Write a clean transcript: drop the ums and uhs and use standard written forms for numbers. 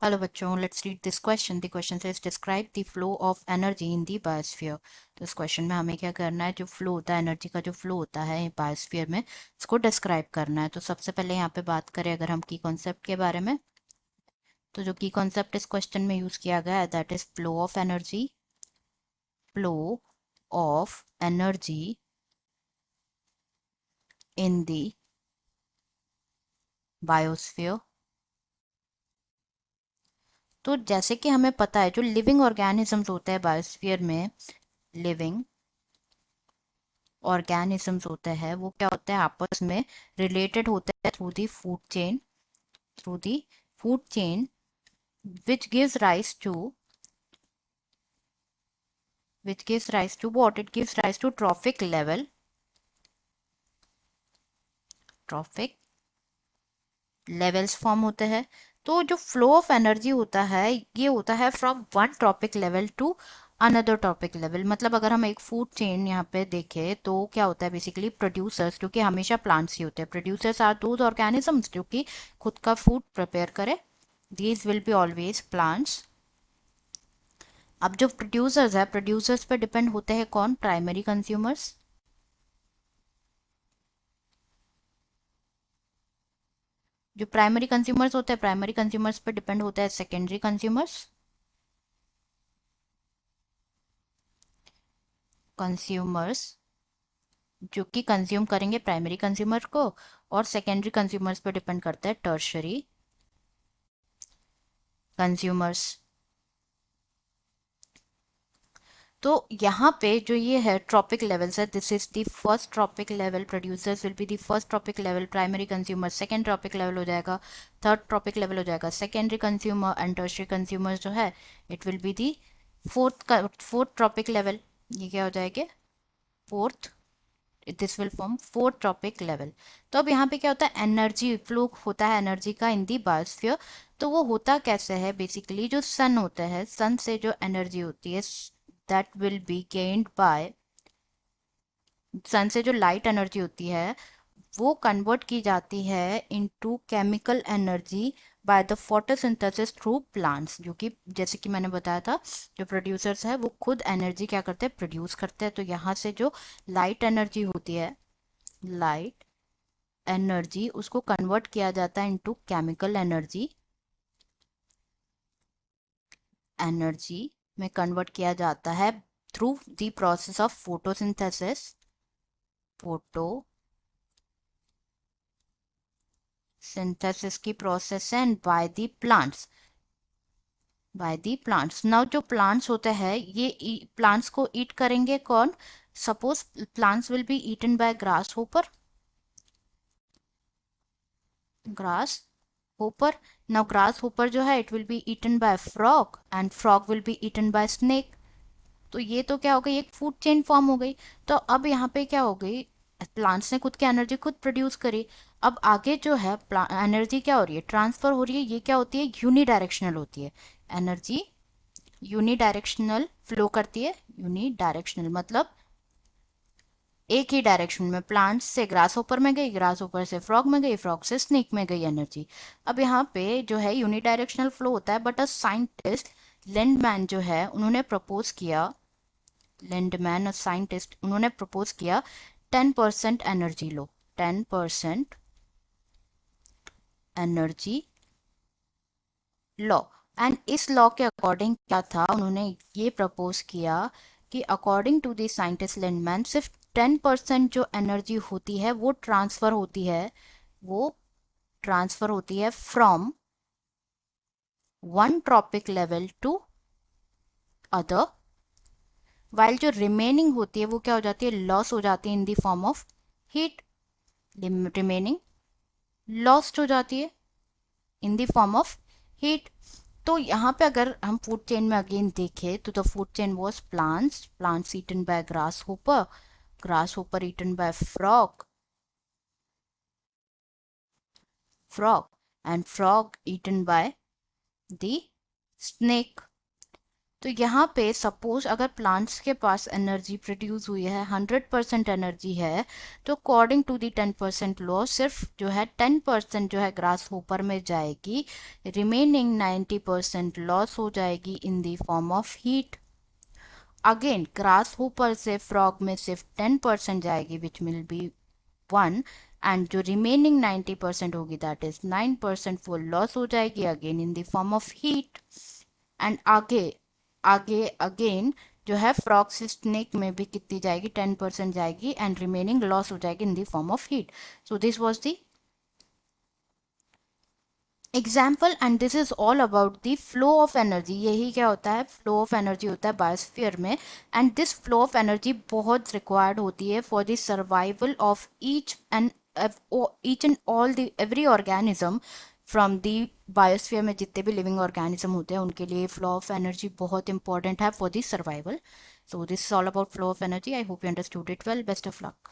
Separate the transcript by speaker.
Speaker 1: Hello बच्चों, let's read this question. The question says describe the flow of energy in the biosphere. तो इस question में हमें क्या करना है, जो फ्लो होता है एनर्जी का, जो फ्लो होता है बायोस्फीयर में, इसको डिस्क्राइब करना है। तो सबसे पहले यहाँ पे बात करें अगर हम की कॉन्सेप्ट के बारे में, तो जो की कॉन्सेप्ट इस क्वेश्चन में यूज किया गया है that is flow of energy. Flow of energy in the biosphere. तो जैसे कि हमें पता है जो लिविंग ऑर्गेनिजम्स होते हैं बायोस्फीयर में, लिविंग ऑर्गेनिजम्स होते हैं वो क्या होते हैं, आपस में रिलेटेड होते हैं through the food chain. Through the food chain which gives rise to what? It gives rise to trophic level. Trophic levels form होते हैं। तो जो फ्लो ऑफ एनर्जी होता है ये होता है from one topic level to another topic level. मतलब अगर हम एक फूड चेन यहाँ पे देखें तो क्या होता है, बेसिकली प्रोड्यूसर्स, जो कि हमेशा प्लांट्स ही होते हैं। प्रोड्यूसर्स आर दोज ऑर्गेनिजम्स जो कि खुद का फूड प्रिपेयर करे। These will be always plants. अब जो प्रोड्यूसर्स है, प्रोड्यूसर्स पे डिपेंड होते हैं कौन? Primary consumers. जो प्राइमरी कंज्यूमर्स होते हैं, प्राइमरी कंज्यूमर्स पे डिपेंड होता है सेकेंडरी कंज्यूमर्स। कंज्यूमर्स जो कि कंज्यूम करेंगे प्राइमरी कंज्यूमर को, और सेकेंडरी कंज्यूमर्स पे डिपेंड करता है टर्शरी कंज्यूमर्स। तो यहाँ पे जो ये है ट्रॉपिक लेवल्स है, this is the first trophic level. Producers will be the first trophic level, primary consumer second trophic level हो जाएगा, थर्ड ट्रॉपिक लेवल हो जाएगा secondary consumer, and tertiary consumer जो है it will be the fourth trophic level. ये क्या हो जाएगा? Fourth. This will form fourth trophic level. तो अब यहाँ पे क्या होता है, एनर्जी फ्लो होता है एनर्जी का इन दी बायोस्फीयर। तो वो होता कैसे है, बेसिकली जो सन होता है, सन से जो एनर्जी होती है that will be gained by, sun से जो लाइट एनर्जी होती है वो कन्वर्ट की जाती है into chemical energy by the photosynthesis through plants. जो कि जैसे कि मैंने बताया था, जो प्रोड्यूसर्स है वो खुद एनर्जी क्या करते हैं, प्रोड्यूस करते हैं। तो यहाँ से जो लाइट एनर्जी होती है, लाइट एनर्जी, उसको कन्वर्ट किया जाता है इनटू केमिकल एनर्जी। एनर्जी में कन्वर्ट किया जाता है through the process of photosynthesis. Photosynthesis की प्रोसेस है, and by the plants, by the plants. Now जो प्लांट्स होते हैं ये प्लांट्स को ईट करेंगे कौन? Suppose plants will be eaten by grasshopper. Grasshopper. Now grasshopper जो है it will be eaten by frog, and frog will be eaten by snake. तो ये तो क्या हो गई, एक फूड चेन फॉर्म हो गई। तो अब यहाँ पे क्या हो गई, प्लांट्स ने खुद की एनर्जी खुद प्रोड्यूस करी। अब आगे जो है एनर्जी क्या हो रही है, ट्रांसफर हो रही है। ये क्या होती है, यूनिडायरेक्शनल होती है एनर्जी। यूनिडायरेक्शनल फ्लो करती है। यूनिडायरेक्शनल मतलब एक ही डायरेक्शन में, प्लांट से ग्रास ऊपर में गई, ग्रास ऊपर से फ्रॉग में गई, फ्रॉग से स्नेक में गई एनर्जी। अब यहाँ पे जो है यूनिडायरेक्शनल फ्लो होता है, बट अ साइंटिस्ट लिंडमैन जो है उन्होंने प्रपोज किया, लिंडमैन अ साइंटिस्ट, उन्होंने प्रपोज किया 10% energy law, 10% energy law. And इस लॉ के अकॉर्डिंग क्या था, उन्होंने ये प्रपोज किया कि according to the scientist Lindeman सिर्फ 10% जो एनर्जी होती है वो ट्रांसफर होती है, वो ट्रांसफर होती है from one trophic level to other, while जो रिमेनिंग होती है वो क्या हो जाती है, लॉस हो जाती है in the form of heat. Remaining lost हो जाती है in the form of heat. तो यहाँ पे अगर हम फूड चेन में अगेन देखें तो the food chain was plants, plants eaten by grasshopper, grasshopper eaten by frog, frog and frog eaten by the snake। तो यहाँ पे सपोज अगर प्लांट्स के पास एनर्जी प्रोड्यूस हुई है 100% एनर्जी है, तो अकॉर्डिंग टू दी 10% लॉ सिर्फ जो है 10% जो है ग्रास होपर में जाएगी, रिमेनिंग 90% लॉस हो जाएगी in the form of heat. Again grass hopper से फ्रॉग में सिर्फ 10% जाएगी विच विल बी 1, एंड जो रिमेनिंग 90% होगी दैट इज 9% वो लॉस हो जाएगी again in the form of heat. And आगे आगे अगेन जो है फ्रॉग से स्नेक में भी कितनी जाएगी, 10% जाएगी एंड रिमेनिंग लॉस हो जाएगी in the form of heat. So this was the example and this is all about the flow of energy. यही क्या होता है, फ्लो ऑफ एनर्जी होता है बायोस्फीयर में, and this flow of energy बहुत रिक्वायर्ड होती है for the survival of each and all the every organism from the biosphere में। जितने भी लिविंग ऑर्गेनिज्म होते हैं उनके लिए फ्लो ऑफ एनर्जी बहुत इंपॉर्टेंट है for the survival. So this is all about flow of energy. I hope you understood it well. Best of luck.